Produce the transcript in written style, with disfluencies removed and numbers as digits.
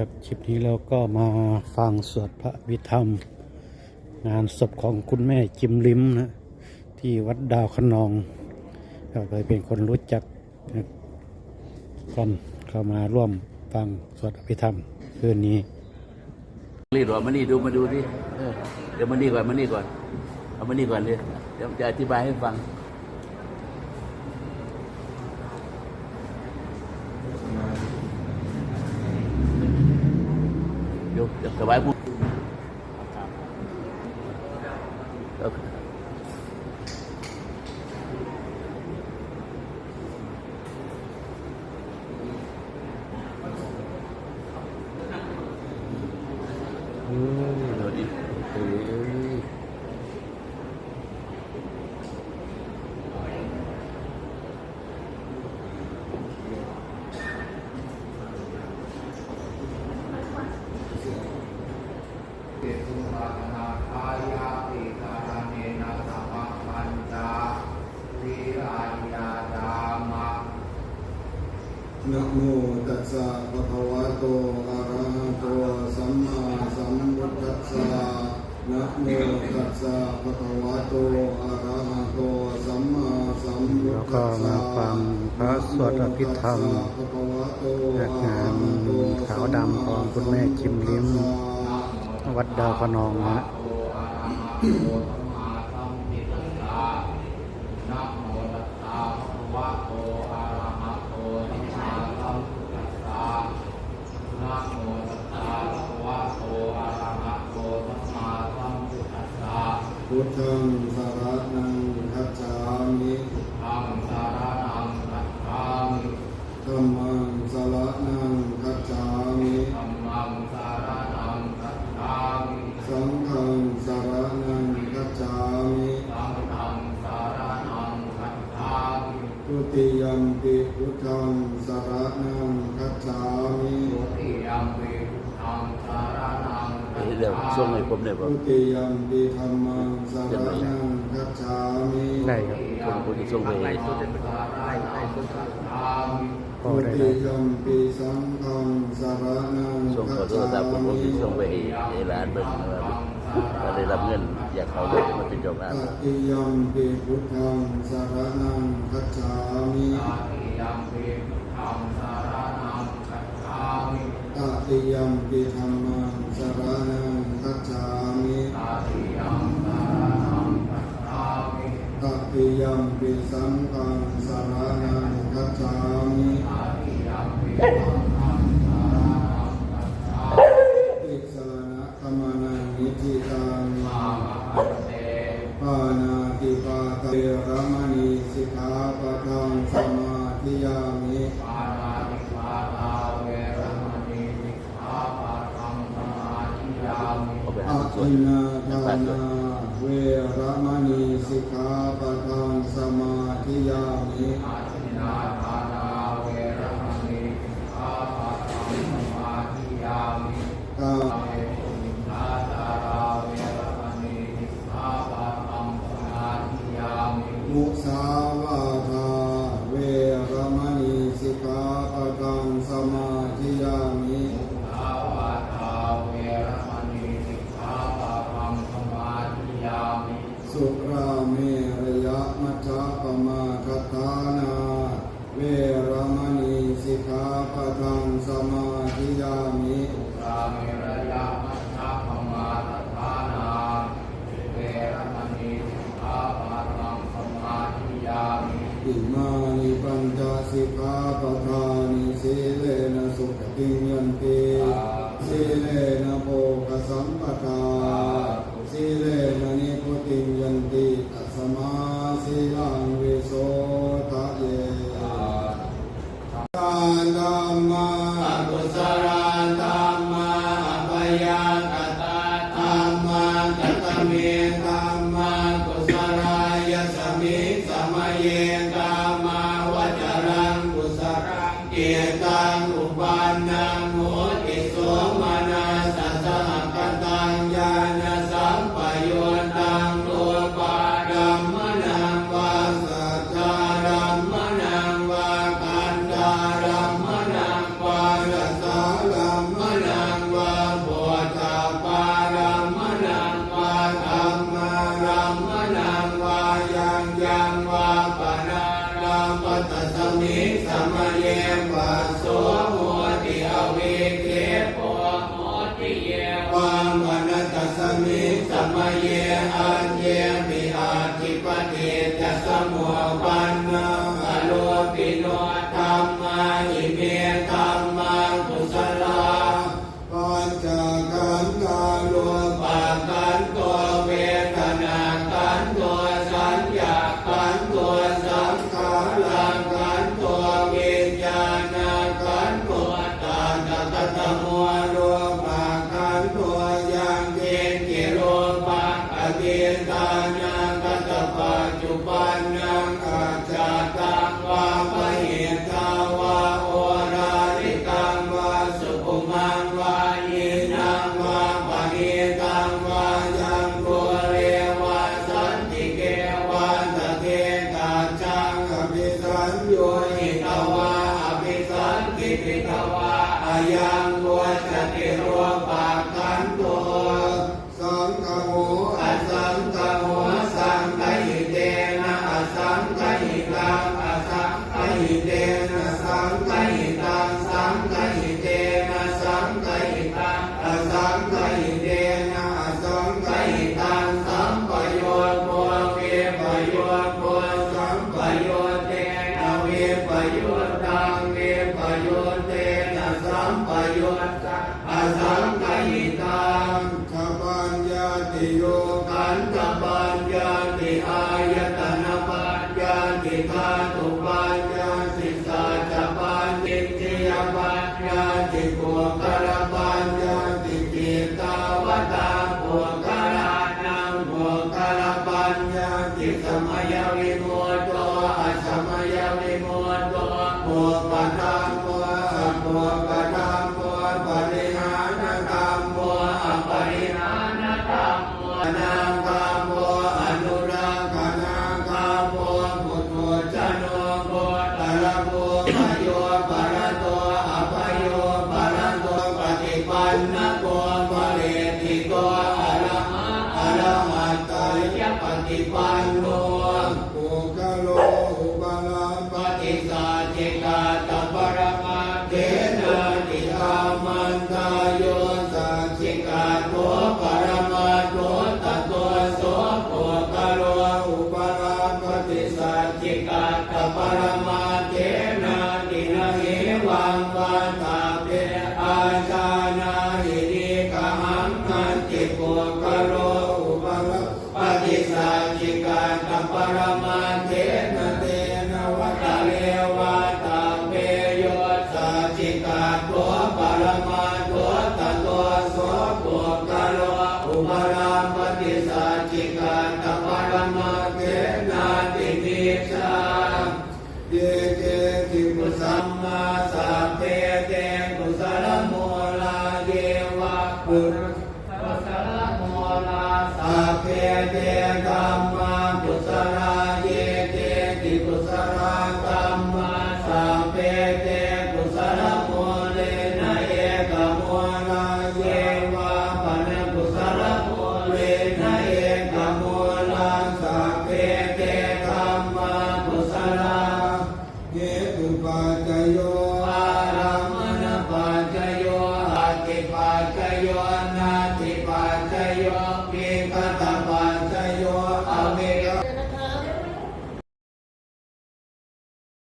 ครับคลิปนี้เราก็มาฟังสวดพระอภิธรรมงานศพของคุณแม่จิมลิ้มนะที่วัดดาวคะนองเราเคยเป็นคนรู้จักกันเข้ามาร่วมฟังสวดอภิธรรมคืนนี้รีบหรอมานี่ดูมาดูดิเดี๋ยวมานี่ก่อนเอามานี่ก่อนเลยเดี๋ยวจะอธิบายให้ฟังเดี๋ยวถวายผู้เราดินะโมตัสสะภะคะวะโตอะระหะโตสัมมาสัมพุทธัสสะนะโมตัสสะภะคะวะโตอะระหะโตสัมมาสัมพุทธัสสะ แล้วก็มาฟังพระสวดอภิธรรมจากงานขาวดำของคุณแม่จิมลิ้มวัดดาวคะนองนะพุทธังสารนังคัจฉามิธัมมังสารนังคัจฉามิสังฆังสารนังคัจฉามิทุติยัมปิพุทธังสารนังคัจฉามิ เดี๋ยวช่วงให้ผมเนี่ย ทุติยัมปิธัมมังสารนังคัจฉามิ ได้ครับ ผมจะช่วงไป ก็ ทุ ได้ ติยัมปิสังฆังสารนัง ช่วง คั ขอ จ โทษ ฉา ครับผม มิ จะช่วงไปร้านเบิ้ลก็ได้รับเงินอยากเขาเลยมาเป็นเจ้าบ้าน ตติยัมปิพุทธังสารนังคัจฉามิตติยัมปิธัมมังสารนังคัจฉามิตติยัมปิสังฆังสารนังคัจฉามิติสรณะธรรมนังนิธิตังปานาติปาตาเวรมณีสิกขาปะทังสมาธิยามิอะทินนาทานาเวรมณีสิกขาปะทังสมาธิยามิตามุสาวาทาเวรมณีสิกขาปะทังสมาธิยามิสุราเมรยะมัจจปมาทัฏฐานาเวรมณีสิกขาปะทังสมาธิยามิอิมานิปัญจสิกขาปะทานิสีเลนะสุขติยันติสีเลนะโภคสัมปทาสีเลนะนิพุติยันติตัสสมาสีลังวิโสทะเยทานธัมมากุศลธัมมาปยังกตาธัมมากัตตเมธัมมากุศลายสมิสมัยเยธัมมาวจรังกุศลังเกตังอุปันนังโหติโสมนัสสะสหกตังญาณสัมปโยตังโลปาดัมมนา ตโมโลภะขันตัวยังเกณฑ์กิโลภะอภิตานังกัตตปัจจุบันนังกัจจตังวาปะเหตาวาโอราลิกังวาสุภมังวาอินังวาปะเหตังวายังโกเรวาสันติเกวาตะเทกัจจังอภิสัญโยหิตวาอภิสัญกิปิตวาอายังวัจติโรปาคันโตสังฆโมอสังฆโมสังฆหิเตนะอสังฆหิตังอสังฆหิเตนะสังฆหิตังสังฆหิเตนะสังฆหิตังอสังฆหิเตนะอสังฆหิตังสัมปโยโภเวปโยโภสัมปโยเตนะเวปโยตังเวปโยเตนะสัมปโยตังอสังฆหิตังขปัญญาติโยขันธปัญญาติอายตนะปัญญาติธาตุปัญญาติสัจจปัญญาติยปัญญาติปุคละปัญญาติจิตตาวตาปุคละนังปุคละปัญญาติสมัยวิโมตโตอสมัยวิโมตโตปุปะทังโมปุปะทังโมปริหานธรรมโมอปริหานธรรมโมนาคาโมอนุรักขานาคาโมพุทโธชโนโมตระโมปโยปะระโตอภโยปะระโตปฏิปันนโกภะเรติโกอะระหะอะระหะตายะปฏิปันโนปุคโลอุปาลาปฏิสัจจิกาตปรมาเทนะติกามันตายโยสัจจิกาโตปรมาโตตโตโสปุคโลอุปาลาปฏิสัจจิกาตปรมาเทนะตินะเหวังวันตาเปอาชานาหิริกหังนันติปุคโลอุปาลาปฏิสัจจิกาตปรมาเทนะเตนะวัตเลวะตาเปโยสัจจิกาโตปรมา